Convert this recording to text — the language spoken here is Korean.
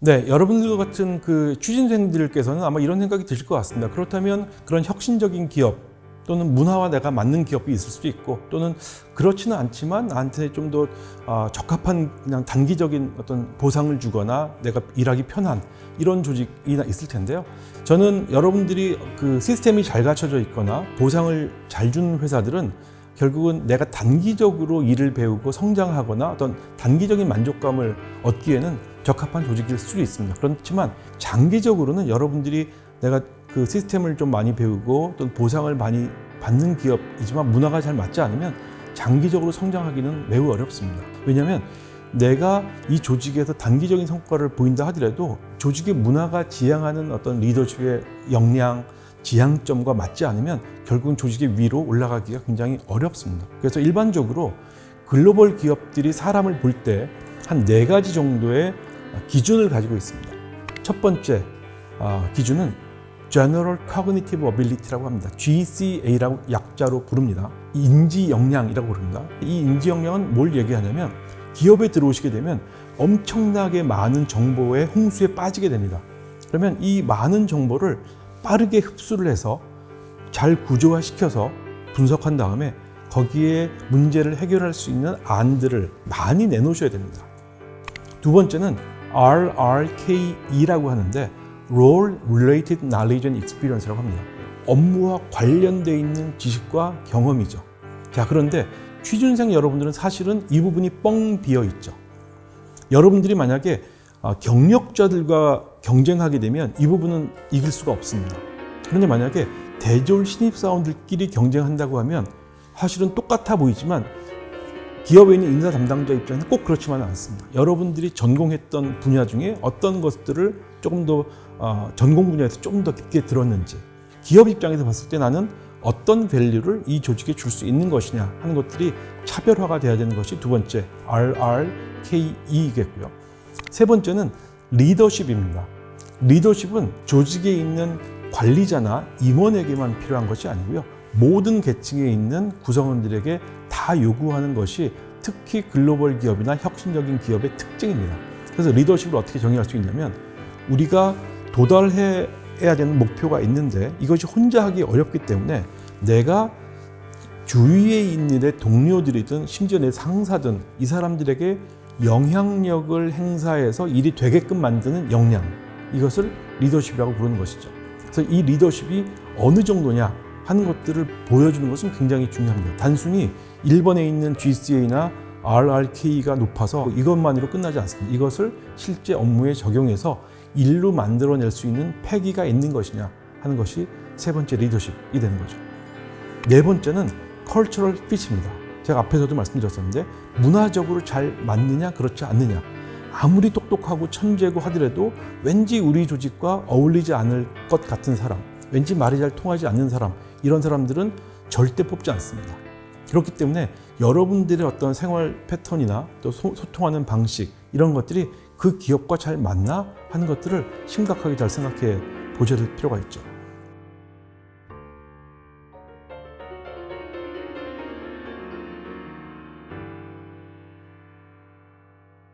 네, 여러분들 같은 그 취준생들께서는 아마 이런 생각이 드실 것 같습니다. 그렇다면 그런 혁신적인 기업 또는 문화와 내가 맞는 기업이 있을 수도 있고, 또는 그렇지는 않지만 나한테 좀 더 적합한 그냥 단기적인 어떤 보상을 주거나 내가 일하기 편한 이런 조직이 있을 텐데요. 저는 여러분들이 그 시스템이 잘 갖춰져 있거나 보상을 잘 주는 회사들은 결국은 내가 단기적으로 일을 배우고 성장하거나 어떤 단기적인 만족감을 얻기에는 적합한 조직일 수도 있습니다. 그렇지만 장기적으로는 여러분들이 내가 그 시스템을 좀 많이 배우고 또 보상을 많이 받는 기업이지만 문화가 잘 맞지 않으면 장기적으로 성장하기는 매우 어렵습니다. 왜냐하면 내가 이 조직에서 단기적인 성과를 보인다 하더라도 조직의 문화가 지향하는 어떤 리더십의 역량, 지향점과 맞지 않으면 결국은 조직의 위로 올라가기가 굉장히 어렵습니다. 그래서 일반적으로 글로벌 기업들이 사람을 볼 때 한 4가지 정도의 기준을 가지고 있습니다. 첫 번째 기준은 General Cognitive Ability라고 합니다. GCA라고 약자로 부릅니다. 인지 역량이라고 부릅니다. 이 인지 역량은 뭘 얘기하냐면 기업에 들어오시게 되면 엄청나게 많은 정보의 홍수에 빠지게 됩니다. 그러면 이 많은 정보를 빠르게 흡수를 해서 잘 구조화시켜서 분석한 다음에 거기에 문제를 해결할 수 있는 안들을 많이 내놓으셔야 됩니다. 두 번째는 RRKE라고 하는데 Role Related Knowledge and Experience라고 합니다. 업무와 관련되어 있는 지식과 경험이죠. 자, 그런데 취준생 여러분들은 사실은 이 부분이 뻥 비어 있죠. 여러분들이 만약에 경력자들과 경쟁하게 되면 이 부분은 이길 수가 없습니다. 그런데 만약에 대졸 신입사원들끼리 경쟁한다고 하면 사실은 똑같아 보이지만 기업에 있는 인사 담당자 입장에서 꼭 그렇지만은 않습니다. 여러분들이 전공했던 분야 중에 어떤 것들을 조금 더 전공 분야에서 조금 더 깊게 들었는지, 기업 입장에서 봤을 때 나는 어떤 밸류를 이 조직에 줄 수 있는 것이냐 하는 것들이 차별화가 돼야 되는 것이 두 번째 RRKE이겠고요. 세 번째는 리더십입니다. 리더십은 조직에 있는 관리자나 임원에게만 필요한 것이 아니고요. 모든 계층에 있는 구성원들에게 다 요구하는 것이 특히 글로벌 기업이나 혁신적인 기업의 특징입니다. 그래서 리더십을 어떻게 정의할 수 있냐면 우리가 도달해야 되는 목표가 있는데 이것이 혼자 하기 어렵기 때문에 내가 주위에 있는 내 동료들이든 심지어 내 상사든 이 사람들에게 영향력을 행사해서 일이 되게끔 만드는 역량, 이것을 리더십이라고 부르는 것이죠. 그래서 이 리더십이 어느 정도냐 하는 것들을 보여주는 것은 굉장히 중요합니다. 단순히 1번에 있는 GCA나 RRK가 높아서 이것만으로 끝나지 않습니다. 이것을 실제 업무에 적용해서 일로 만들어낼 수 있는 패기가 있는 것이냐 하는 것이 세 번째 리더십이 되는 거죠. 네 번째는 Cultural Fit입니다. 제가 앞에서도 말씀드렸었는데 문화적으로 잘 맞느냐 그렇지 않느냐, 아무리 똑똑하고 천재고 하더라도 왠지 우리 조직과 어울리지 않을 것 같은 사람, 왠지 말이 잘 통하지 않는 사람, 이런 사람들은 절대 뽑지 않습니다. 그렇기 때문에 여러분들의 어떤 생활 패턴이나 또 소통하는 방식, 이런 것들이 그 기업과 잘 맞나 하는 것들을 심각하게 잘 생각해 보셔야 될 필요가 있죠.